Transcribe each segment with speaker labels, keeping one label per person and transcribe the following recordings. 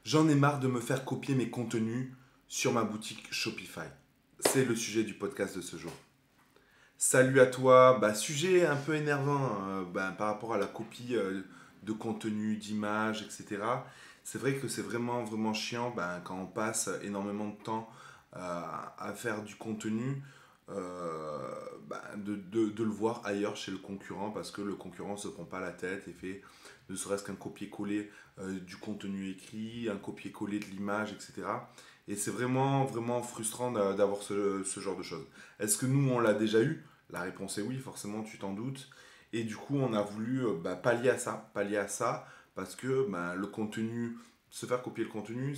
Speaker 1: J'en ai marre de me faire copier mes contenus sur ma boutique Shopify. C'est le sujet du podcast de ce jour. Salut à toi. Sujet un peu énervant par rapport à la copie de contenu, d'images, etc. C'est vrai que c'est vraiment, vraiment chiant quand on passe énormément de temps à faire du contenu, de le voir ailleurs chez le concurrent parce que le concurrent ne se prend pas la tête et fait ne serait-ce qu'un copier-coller du contenu écrit, un copier-coller de l'image, etc. Et c'est vraiment, vraiment frustrant d'avoir ce genre de choses. Est-ce que nous, on l'a déjà eu? La réponse est oui, forcément, tu t'en doutes. Et du coup, on a voulu pallier à ça, parce que le contenu, se faire copier le contenu,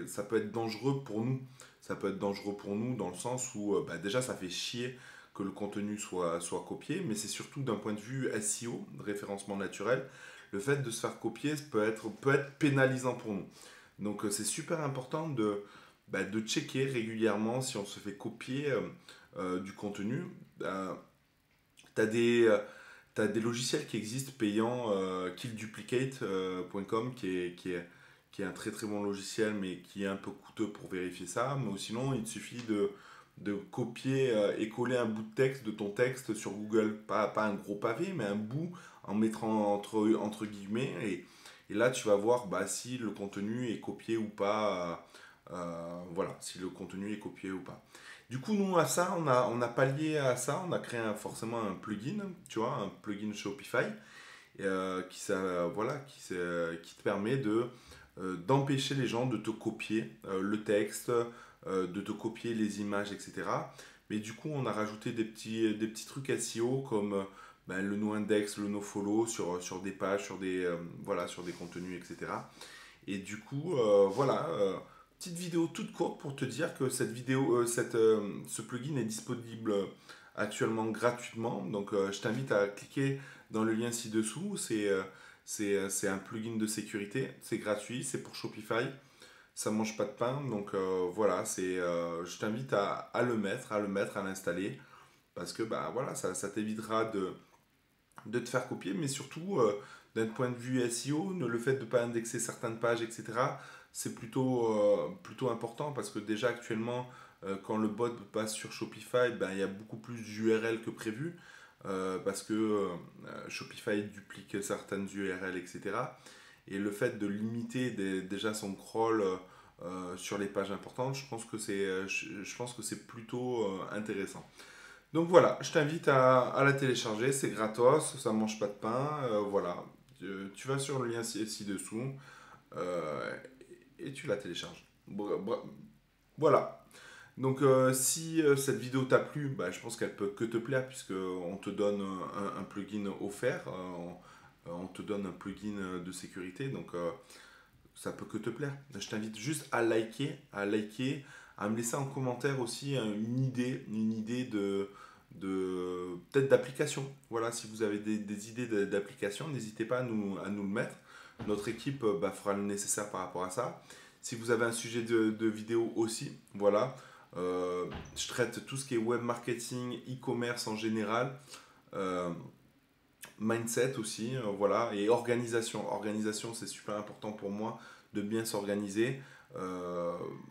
Speaker 1: ça peut être dangereux pour nous. Ça peut être dangereux pour nous dans le sens où déjà, ça fait chier que le contenu soit copié, mais c'est surtout d'un point de vue SEO, de référencement naturel, le fait de se faire copier peut être pénalisant pour nous. Donc c'est super important de checker régulièrement si on se fait copier du contenu. Tu as t'as des logiciels qui existent payants, killduplicate.com qui est un très très bon logiciel mais qui est un peu coûteux pour vérifier ça. Mais sinon, il te suffit de copier et coller un bout de texte de ton texte sur Google. Pas un gros pavé, mais un bout en mettant entre guillemets. Et là, tu vas voir si le contenu est copié ou pas. Voilà, si le contenu est copié ou pas. Du coup, nous, à ça, on a pallié à ça, on a créé forcément un plugin, tu vois, un plugin Shopify, qui te permet d'empêcher les gens de te copier le texte, de te copier les images, etc. Mais du coup, on a rajouté des petits trucs SEO comme le no-index, le no-follow sur des pages, sur des contenus, etc. Et du coup, petite vidéo toute courte pour te dire que ce plugin est disponible actuellement gratuitement. Donc, je t'invite à cliquer dans le lien ci-dessous. C'est un plugin de sécurité. C'est gratuit. C'est pour Shopify. Ça mange pas de pain. Donc, je t'invite à le mettre, à l'installer. Parce que, ça t'évitera de te faire copier, mais surtout d'un point de vue SEO, le fait de ne pas indexer certaines pages, etc., c'est plutôt important parce que déjà actuellement, quand le bot passe sur Shopify, il y a beaucoup plus d'URL que prévu parce que Shopify duplique certaines URL, etc. Et le fait de limiter déjà son crawl sur les pages importantes, je pense que c'est plutôt intéressant. Donc voilà, je t'invite à la télécharger, c'est gratos, ça ne mange pas de pain, voilà. Tu vas sur le lien ci-dessous euh, et tu la télécharges. Voilà. Donc si cette vidéo t'a plu, je pense qu'elle peut que te plaire puisque on te donne un plugin offert, on te donne un plugin de sécurité, donc ça peut que te plaire. Je t'invite juste à liker, à me laisser en commentaire aussi une idée de peut-être d'application. Voilà, si vous avez des idées d'application, n'hésitez pas à nous le mettre. Notre équipe fera le nécessaire par rapport à ça. Si vous avez un sujet de vidéo aussi, voilà. Je traite tout ce qui est web marketing, e-commerce en général. Euh, Mindset aussi, voilà, et organisation. Organisation, c'est super important pour moi de bien s'organiser.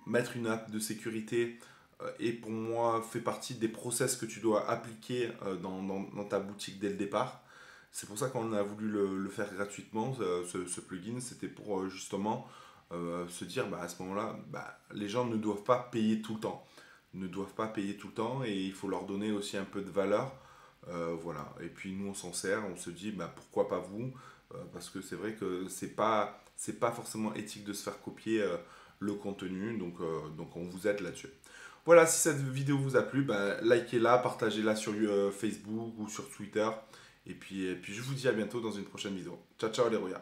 Speaker 1: Mettre une app de sécurité et pour moi fait partie des process que tu dois appliquer dans ta boutique dès le départ. C'est pour ça qu'on a voulu le faire gratuitement, ce plugin. C'était pour justement se dire à ce moment-là, les gens ne doivent pas payer tout le temps. Ne doivent pas payer tout le temps et il faut leur donner aussi un peu de valeur. Voilà. Et puis nous on s'en sert, on se dit pourquoi pas vous. Parce que c'est vrai que c'est pas forcément éthique de se faire copier le contenu, donc on vous aide là-dessus. Voilà, si cette vidéo vous a plu, likez-la, partagez-la sur Facebook ou sur Twitter. Et puis je vous dis à bientôt dans une prochaine vidéo. Ciao ciao les royas.